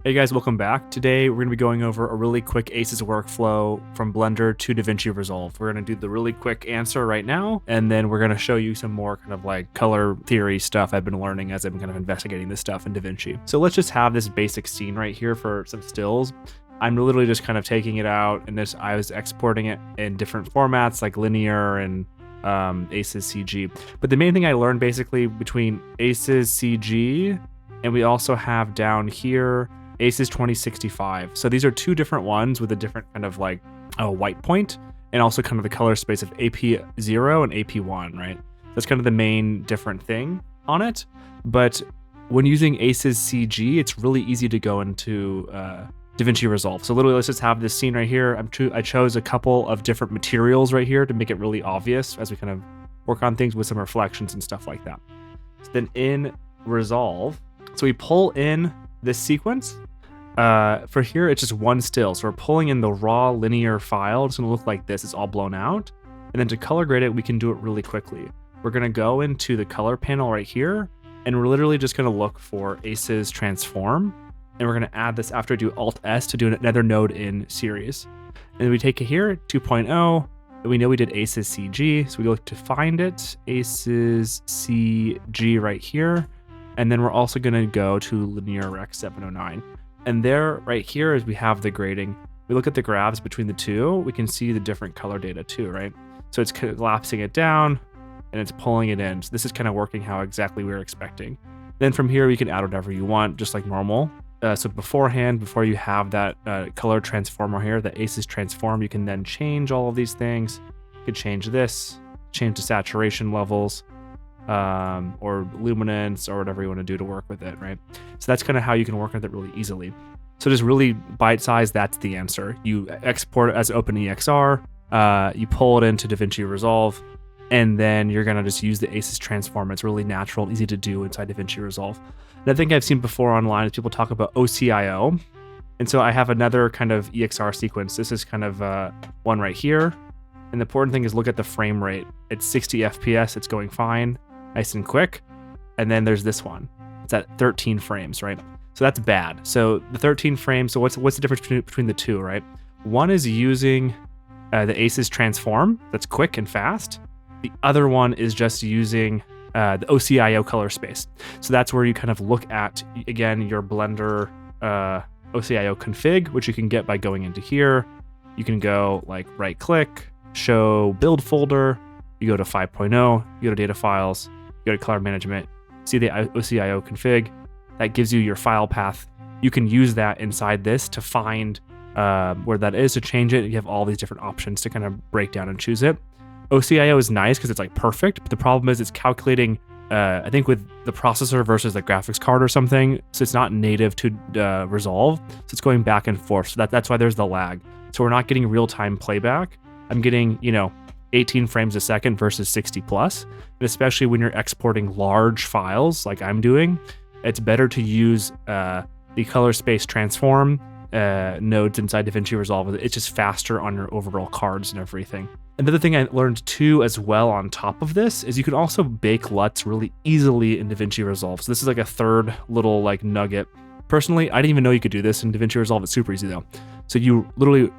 Hey guys, welcome back. Today we're going to be going over a really quick ACES workflow from Blender to DaVinci Resolve. We're going to do the really quick answer right now, and then we're going to show you some more kind of like color theory stuff I've been learning as I've been kind of investigating this stuff in DaVinci. So let's just have this basic scene right here for some stills. I'm literally just kind of taking it out, and I was exporting it in different formats like linear and ACEScg. But the main thing I learned basically between ACEScg and we also have down here ACES 2065. So these are two different ones with a different kind of like a white point and also kind of the color space of AP0 and AP1, right? That's kind of the main different thing on it. But when using ACEScg, it's really easy to go into DaVinci Resolve. So literally, let's just have this scene right here. I chose a couple of different materials right here to make it really obvious as we kind of work on things with some reflections and stuff like that. So then in Resolve, so we pull in this sequence. For here, it's just one still. So we're pulling in the raw linear file. It's gonna look like this. It's all blown out. And then to color grade it, we can do it really quickly. We're gonna go into the color panel right here, and we're literally just gonna look for ACES transform. And we're gonna add this after I do Alt-S to do another node in series. And then we take it here, 2.0, and we know we did ACEScg. So we look to find it, ACEScg right here. And then we're also gonna go to linear rec 709. And there, right here, as we have the grading, we look at the graphs between the two, we can see the different color data too, right? So it's collapsing it down and it's pulling it in. So this is kind of working how exactly we were expecting. Then from here, we can add whatever you want, just like normal. So beforehand, before you have that color transformer here, the ACES transform, you can then change all of these things. You could change this, change the saturation levels, or luminance or whatever you want to do to work with it, right? So that's kind of how you can work with it really easily. So just really bite-sized, that's the answer. You export it as OpenEXR, you pull it into DaVinci Resolve, and then you're gonna just use the ACES transform. It's really natural and easy to do inside DaVinci Resolve. And I think I've seen before online is people talk about OCIO. And so I have another kind of EXR sequence. This is kind of one right here. And the important thing is look at the frame rate. It's 60 FPS, it's going fine. Nice and quick. And then there's this one. It's at 13 frames, right? So that's bad. So the 13 frames, so what's the difference between the two, right? One is using the ACES transform, that's quick and fast. The other one is just using the OCIO color space. So that's where you kind of look at, again, your Blender OCIO config, which you can get by going into here. You can go like right click, show build folder, you go to 5.0, you go to data files, go to color management, see the OCIO config. That gives you your file path. You can use that inside this to find where that is, to change it. You have all these different options to kind of break down and choose it. OCIO is nice because it's like perfect, but the problem is it's calculating, I think with the processor versus the graphics card or something, so it's not native to Resolve, so it's going back and forth. So that's why there's the lag. So we're not getting real-time playback. I'm getting, 18 frames a second versus 60 plus. And especially when you're exporting large files like I'm doing, it's better to use the color space transform nodes inside DaVinci Resolve. It's just faster on your overall cards and everything. Another thing I learned too as well on top of this is you can also bake LUTs really easily in DaVinci Resolve. So this is like a third little like nugget. Personally, I didn't even know you could do this in DaVinci Resolve. It's super easy though. So you literally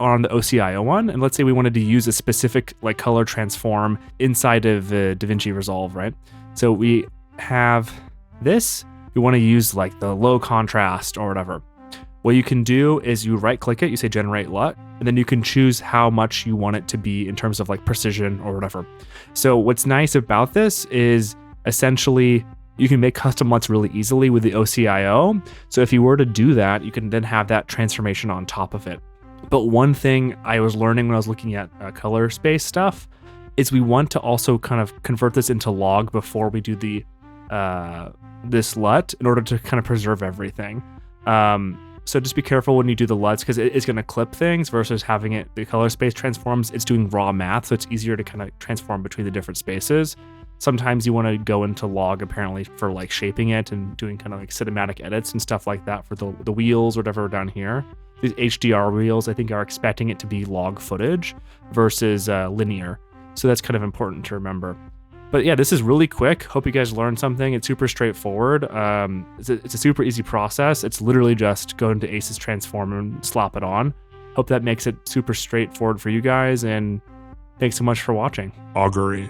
on the OCIO one, and let's say we wanted to use a specific like color transform inside of DaVinci Resolve, right? So we have this, we want to use like the low contrast or whatever. What you can do is you right click it, you say generate LUT, and then you can choose how much you want it to be in terms of like precision or whatever. So what's nice about this is essentially you can make custom LUTs really easily with the OCIO. So if you were to do that, you can then have that transformation on top of it. But one thing I was learning when I was looking at color space stuff is we want to also kind of convert this into log before we do the this LUT in order to kind of preserve everything. So just be careful when you do the LUTs because it's going to clip things versus having it, the color space transforms, it's doing raw math, so it's easier to kind of transform between the different spaces. Sometimes you want to go into log apparently for like shaping it and doing kind of like cinematic edits and stuff like that for the wheels or whatever down here. These HDR wheels, I think, are expecting it to be log footage versus linear. So that's kind of important to remember. But yeah, this is really quick. Hope you guys learned something. It's super straightforward. It's a super easy process. It's literally just go into ACES Transformer and slap it on. Hope that makes it super straightforward for you guys, and thanks so much for watching. Augury.